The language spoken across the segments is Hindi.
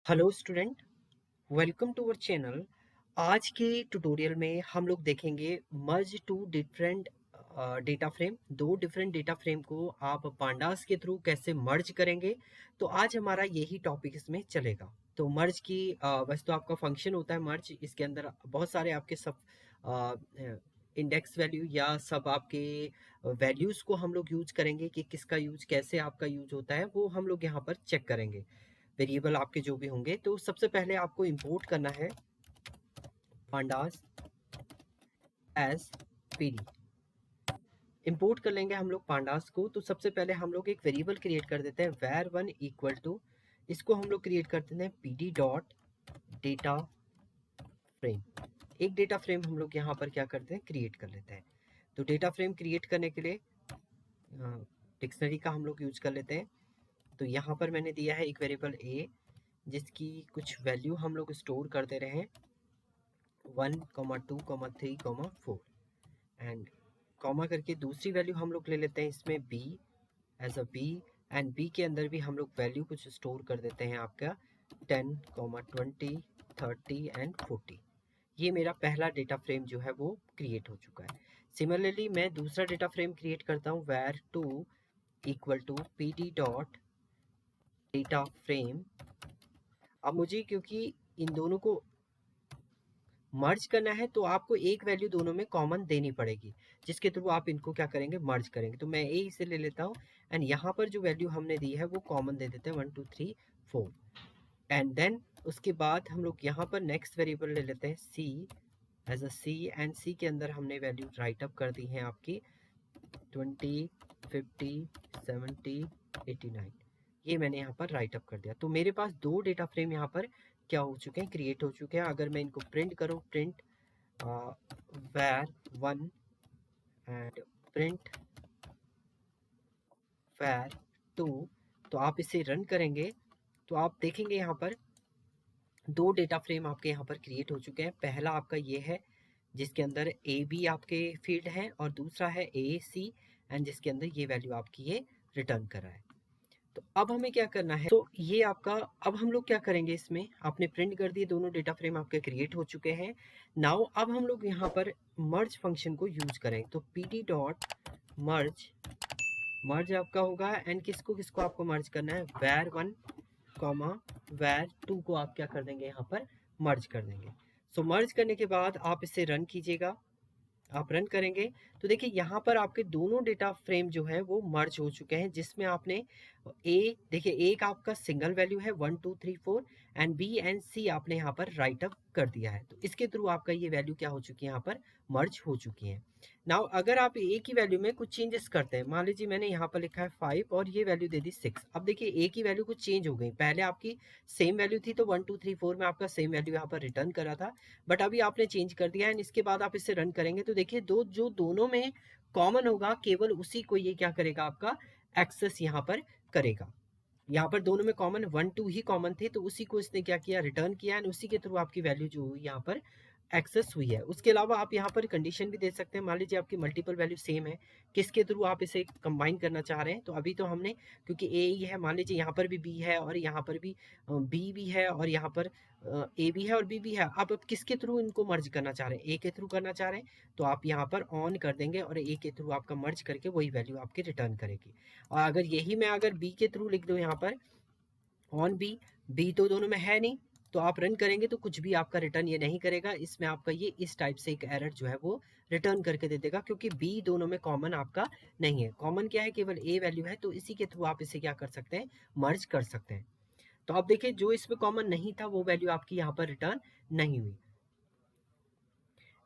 Hello student, welcome to our channel. आज के ट्यूटोरियल में हम लोग देखेंगे merge two different data frame. दो डिफरेंट डेटा फ्रेम को आप पांडास के थ्रू कैसे मर्ज करेंगे। तो आज हमारा यही टॉपिक इसमें चलेगा। तो मर्ज की वैसे तो आपका फंक्शन होता है मर्ज, इसके अंदर बहुत सारे आपके सब इंडेक्स वैल्यू या सब आपके वैल्यूज़ को हम लोग यूज करेंगे कि किसका यूज कैसे आपका यूज होता है वो हम लोग यहाँ पर चेक करेंगे। वेरिएबल आपके जो भी होंगे, तो सबसे पहले आपको इंपोर्ट करना है पांडास एज पीडी। इंपोर्ट कर लेंगे हम लोग पांडास को। तो सबसे पहले हम लोग एक वेरिएबल क्रिएट कर देते हैं var वन इक्वल टू, इसको हम लोग क्रिएट कर देते हैं pd डॉट डेटा फ्रेम। एक डेटा फ्रेम हम लोग यहाँ पर क्या करते हैं, क्रिएट कर लेते हैं। तो डेटा फ्रेम क्रिएट करने के लिए डिक्शनरी का हम लोग यूज कर लेते हैं। तो यहाँ पर मैंने दिया है एक वेरिएबल a, जिसकी कुछ वैल्यू हम लोग स्टोर कर दे रहे हैं 1, 2, 3, 4 एंड कॉमा करके दूसरी वैल्यू हम लोग ले लेते हैं इसमें b as a b। And b के अंदर भी हम लोग वैल्यू कुछ स्टोर कर देते हैं आपका 10, 20, 30 एंड 40। ये मेरा पहला डेटा फ्रेम जो है वो क्रिएट हो चुका है। सिमिलरली मैं दूसरा डेटा फ्रेम क्रिएट करता हूँ var 2 equal to pd dot data frame. अब मुझे क्योंकि इन दोनों को मर्ज करना है तो आपको एक वैल्यू दोनों में कॉमन देनी पड़ेगी, जिसके थ्रू आप इनको क्या करेंगे, मर्ज करेंगे। तो मैं ए इसे ले लेता हूँ एंड यहाँ पर जो वैल्यू हमने दी है वो कॉमन दे देते हैं 1, 2, 3, 4। एंड देन उसके बाद हम लोग यहाँ पर नेक्स्ट वेरिएबल ले लेते हैं सी एज अ सी। एंड सी के अंदर हमने वैल्यू राइट अप कर दी है आपकी 20, 50, 70, 89। ये मैंने यहाँ पर राइट अप कर दिया। तो मेरे पास दो डेटा फ्रेम यहाँ पर क्या हो चुके हैं, क्रिएट हो चुके हैं। अगर मैं इनको प्रिंट करूँ, print var one and print var two, तो आप इसे रन करेंगे तो आप देखेंगे यहाँ पर दो डेटा फ्रेम आपके यहाँ पर क्रिएट हो चुके हैं। पहला आपका ये है जिसके अंदर ए बी आपके फील्ड हैं, और दूसरा है ए सी एंड जिसके अंदर ये वैल्यू आपकी ये रिटर्न कर रहा है। तो अब हमें क्या करना है, तो ये आपका, अब हम लोग क्या करेंगे, इसमें आपने प्रिंट कर दिए, दोनों डेटा फ्रेम आपके क्रिएट हो चुके हैं। नाउ अब हम लोग यहाँ पर मर्ज फंक्शन को यूज करें। तो pd डॉट मर्ज, मर्ज आपका होगा एंड किसको किसको आपको मर्ज करना है, var one comma var two को आप क्या कर देंगे, यहाँ पर मर्ज कर देंगे। सो मर्ज करने के बाद आप इसे रन कीजिएगा। आप रन करेंगे तो देखिए यहाँ पर आपके दोनों डेटा फ्रेम जो है वो मर्ज हो चुके हैं, जिसमें आपने ए, देखिए एक आपका सिंगल वैल्यू है 1, 2, 3, 4 एंड बी एंड सी आपने यहाँ पर राइट अप कर दिया है। तो इसके थ्रू आपका ये वैल्यू क्या हो चुकी है, यहाँ पर मर्ज हो चुकी है। नाउ अगर आप ए की वैल्यू में कुछ चेंजेस करते हैं, मान लीजिए मैंने यहाँ पर लिखा है 5 और ये वैल्यू दे दी 6। अब देखिए ए की वैल्यू कुछ चेंज हो गई, पहले आपकी सेम वैल्यू थी तो 1, 2, 3, 4 में आपका सेम वैल्यू यहाँ पर रिटर्न करा था, बट अभी आपने चेंज कर दिया है। इसके बाद आप इसे रन करेंगे तो देखिए जो दोनों में कॉमन होगा केवल उसी को ये क्या करेगा, आपका एक्सेस यहाँ पर करेगा। यहाँ पर दोनों में कॉमन 1, 2 ही कॉमन थे तो उसी को इसने क्या किया, रिटर्न किया एंड उसी के थ्रू आपकी वैल्यू जो हुई यहाँ पर एक्सेस हुई है। उसके अलावा आप यहाँ पर कंडीशन भी दे सकते हैं, मान लीजिए आपकी मल्टीपल वैल्यू सेम है, किसके थ्रू आप इसे कंबाइन करना चाह रहे हैं। तो अभी तो हमने, क्योंकि ए ही है, मान लीजिए यहाँ पर भी बी है और यहाँ पर भी बी भी है और यहाँ पर ए भी है और बी भी है। आप अब किसके थ्रू इनको मर्ज करना चाह रहे हैं, ए के थ्रू करना चाह रहे हैं तो आप यहाँ पर ऑन कर देंगे और ए के थ्रू आपका मर्ज करके वही वैल्यू आपकी रिटर्न करेगी। और अगर यही मैं अगर बी के थ्रू लिख दूँ यहाँ पर ऑन बी, बी तो दोनों में है नहीं, तो आप रन करेंगे तो कुछ भी आपका रिटर्न ये नहीं करेगा। इसमें आपका ये इस टाइप से एक एरर जो है वो रिटर्न करके दे देगा, क्योंकि बी दोनों में कॉमन आपका नहीं है। कॉमन क्या है, केवल ए वैल्यू है, तो इसी के थ्रू आप इसे क्या कर सकते हैं, मर्ज कर सकते हैं। तो आप देखिए जो इसमें कॉमन नहीं था वो वैल्यू आपकी यहाँ पर रिटर्न नहीं हुई।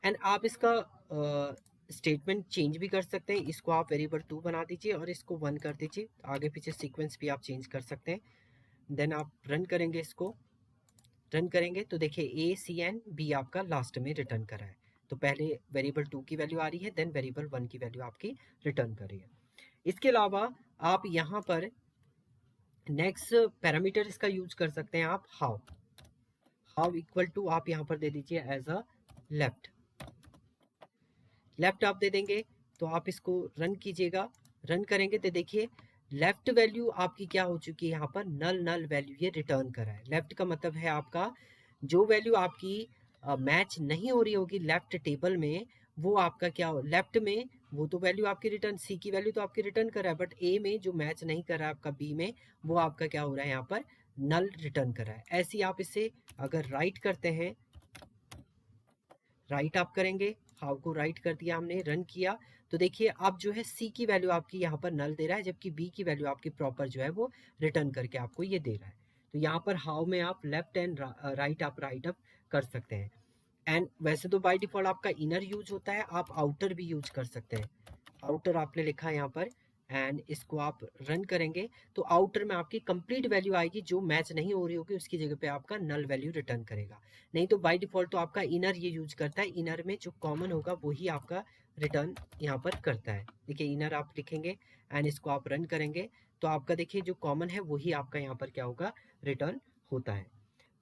एंड आप इसका स्टेटमेंट चेंज भी कर सकते हैं। इसको आप वेरिएबल 2 बना दीजिए और इसको 1 कर दीजिए, आगे पीछे सीक्वेंस भी आप चेंज कर सकते हैं। देन आप रन करेंगे, इसको रन करेंगे तो देखिए ए सी एन बी आपका लास्ट में रिटर्न करा है। तो पहले वेरिएबल 2 की वैल्यू आ रही है, देन वेरिएबल 1 की वैल्यू आपकी रिटर्न कर रही है। इसके अलावा आप यहाँ पर नेक्स्ट पैरामीटर इसका यूज कर सकते हैं आप, हाउ। हाउ इक्वल टू आप यहाँ पर दे दीजिए एज अ लेफ्ट। लेफ्ट आप दे देंगे तो आप इसको रन कीजिएगा। रन करेंगे तो देखिए लेफ्ट वैल्यू आपकी क्या हो चुकी है, यहाँ पर नल नल वैल्यू ये रिटर्न करा है। लेफ्ट का मतलब है आपका जो वैल्यू आपकी मैच नहीं हो रही होगी लेफ्ट टेबल में, वो आपका क्या हो लेफ्ट में, वो तो वैल्यू आपकी रिटर्न, सी की वैल्यू तो आपकी रिटर्न कर रहा है, बट ए में जो मैच नहीं कर रहा है आपका बी में, वो आपका क्या हो रहा है यहाँ पर नल रिटर्न कर रहा है। ऐसे ही आप इसे अगर राइट करते हैं, राइट आप करेंगे, हाउ को राइट कर दिया हमने, रन किया, तो देखिए अब जो है सी की वैल्यू आपकी यहाँ पर नल दे रहा है, जबकि बी की वैल्यू आपकी प्रॉपर जो है वो रिटर्न करके आपको ये दे रहा है। तो यहाँ पर हाउ में आप लेफ्ट एंड राइट आप राइट अप कर सकते हैं। एंड वैसे तो बाय डिफॉल्ट आपका इनर यूज होता है, आप आउटर भी यूज कर सकते हैं। आउटर आपने लिखा है यहाँ पर, एंड इसको आप रन करेंगे तो आउटर में आपकी कंप्लीट वैल्यू आएगी, जो मैच नहीं हो रही होगी उसकी जगह पे आपका नल वैल्यू रिटर्न करेगा। नहीं तो बाय डिफॉल्ट तो आपका इनर ये यूज करता है, इनर में जो कॉमन होगा वही आपका रिटर्न यहाँ पर करता है। देखिए इनर आप लिखेंगे एंड इसको आप रन करेंगे तो आपका देखिए जो कॉमन है वही आपका यहाँ पर क्या होगा, रिटर्न होता है।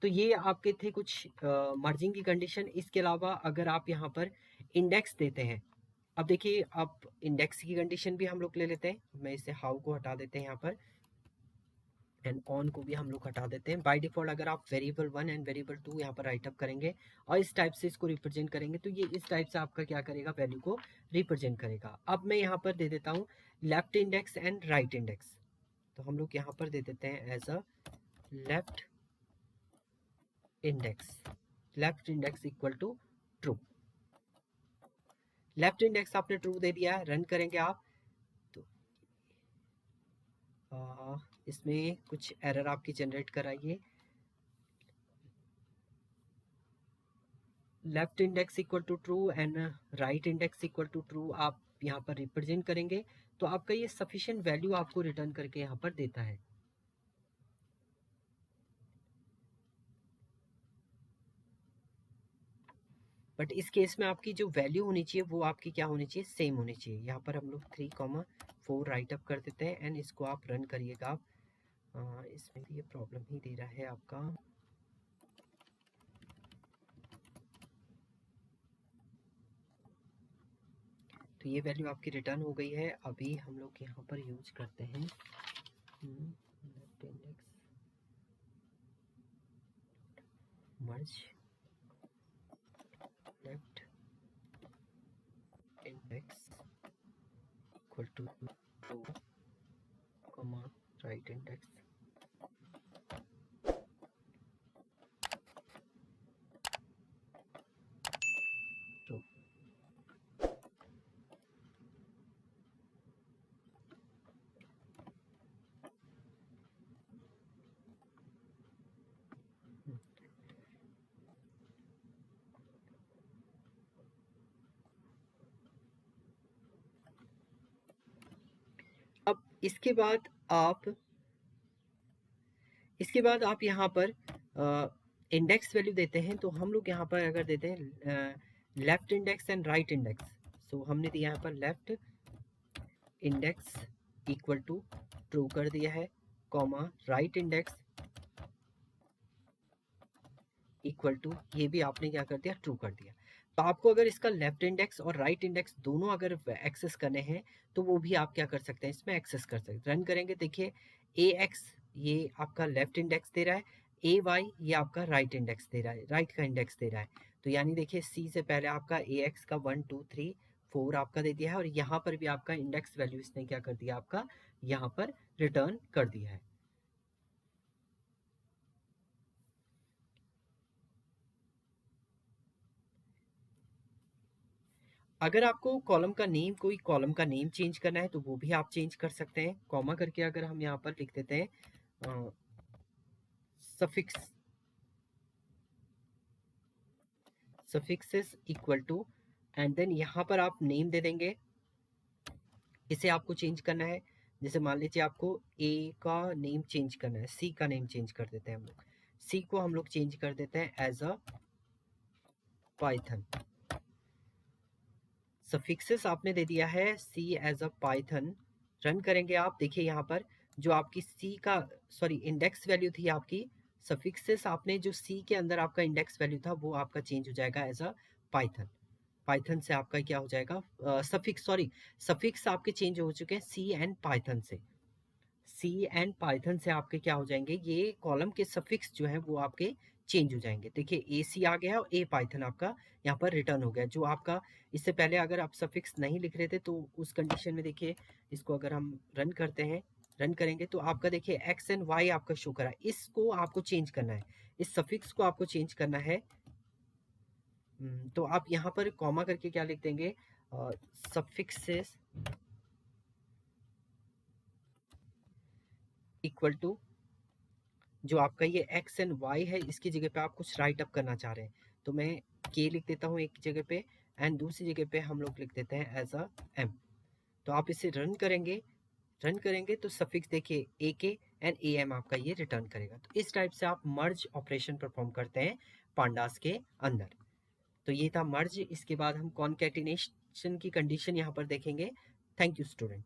तो ये आपके थे कुछ मर्जिंग की कंडीशन। इसके अलावा अगर आप यहाँ पर इंडेक्स देते हैं, अब देखिए आप इंडेक्स की कंडीशन भी हम लोग ले लेते हैं। मैं इसे हाउ को हटा देते हैं यहाँ पर, एंड ऑन को भी हम लोग हटा देते हैं। बाय डिफॉल्ट अगर आप वेरिएबल 1 एंड वेरिएबल 2 यहाँ पर राइट अप करेंगे और इस टाइप से इसको रिप्रेजेंट करेंगे तो ये इस टाइप से आपका क्या करेगा, वैल्यू को रिप्रेजेंट करेगा। अब मैं यहाँ पर दे देता हूँ left index and right index, तो हम लोग यहाँ पर दे देते हैं as a left index, left index equal to true. Left index आपने ट्रू दे दिया है, रन करेंगे आप तो इसमें कुछ एरर आपकी जनरेट कराइए। Left index equal to true and right index equal to true आप यहाँ पर रिप्रेजेंट करेंगे तो आपका ये सफिशिएंट वैल्यू आपको रिटर्न करके यहाँ पर देता है। बट इस केस में आपकी जो वैल्यू होनी चाहिए वो आपकी क्या होनी चाहिए, सेम होनी चाहिए। यहाँ पर हम लोग 3,4 राइट अप कर देते हैं एंड इसको आप रन करिएगा आप। इसमें भी ये प्रॉब्लम ही दे रहा है आपका। तो ये वैल्यू आपकी रिटर्न हो गई है। अभी हम लोग यहाँ पर यूज करते हैं left index merge left index equal to true comma right index true. अब इसके बाद आप यहाँ पर इंडेक्स वैल्यू देते हैं, तो हम लोग यहाँ पर अगर देते हैं left index and right index, so हमने दिया यहाँ पर left index equal to true कर दिया है, comma right index equal to, ये भी आपने क्या कर दिया, ट्रू कर दिया। तो आपको अगर इसका लेफ्ट इंडेक्स और राइट इंडेक्स दोनों अगर एक्सेस करने हैं तो वो भी आप क्या कर सकते हैं, इसमें एक्सेस कर सकते हैं। रन करेंगे, देखिए ए एक्स ये आपका लेफ्ट इंडेक्स दे रहा है, ए वाई ये आपका राइट इंडेक्स दे रहा है, राइट का इंडेक्स दे रहा है। तो यानी देखिए सी से पहले आपका ए एक्स का 1 2 3 4 आपका दे दिया है, और यहाँ पर भी आपका इंडेक्स वैल्यू इसने क्या कर दिया, आपका यहाँ पर रिटर्न कर दिया है। अगर आपको कॉलम का नेम, कोई कॉलम का नेम चेंज करना है तो वो भी आप चेंज कर सकते हैं। कॉमा करके अगर हम यहाँ पर लिख देते हैं suffix suffixes equal to, and then यहाँ पर आप नेम दे देंगे। इसे आपको चेंज करना है, जैसे मान लीजिए आपको ए का नेम चेंज करना है, सी का नेम चेंज कर देते हैं हम लोग। सी को हम लोग चेंज कर देते हैं एज अ पाइथन। सफिक्सेस आपने दे दिया है सी एज अ पाइथन। रन करेंगे आप, देखिए यहाँ पर जो आपकी सी का सॉरी इंडेक्स वैल्यू थी आपकी, सफिक्सेस आपने जो सी के अंदर आपका इंडेक्स वैल्यू था वो आपका चेंज हो जाएगा एज अ पाइथन। पाइथन से आपका क्या हो जाएगा, सफिक्स आपके चेंज हो चुके हैं सी एंड पाइथन से। सी एंड पाइथन से आपके क्या हो जाएंगे, ये कॉलम के सफिक्स जो है वो आपके चेंज हो जाएंगे। देखिए ए सी आ गया और ए पाइथन आपका यहाँ पर रिटर्न हो गया। जो आपका इससे पहले अगर आप सफिक्स नहीं लिख रहे थे तो उस कंडीशन में देखिए इसको अगर हम रन करते हैं, रन करेंगे तो आपका देखिए एक्स एंड वाई आपका शो करा। इसको आपको चेंज करना है, इस सफिक्स को आपको चेंज करना है। तो आप यहाँ पर कॉमा करके क्या लिख देंगे, सफिक्सेस इक्वल टू जो आपका ये एक्स एंड वाई है, इसकी जगह पे आप कुछ राइट अप करना चाह रहे हैं तो मैं के लिख देता हूँ एक जगह पे, एंड दूसरी जगह पे हम लोग लिख देते हैं एज अ एम। तो आप इसे रन करेंगे, रन करेंगे तो सफिक्स देखिए ए के एंड ए एम आपका ये रिटर्न करेगा। तो इस टाइप से आप मर्ज ऑपरेशन परफॉर्म करते हैं पांडास के अंदर। तो ये था मर्ज। इसके बाद हम कॉन्कैटिनेशन की कंडीशन यहाँ पर देखेंगे। Thank you student.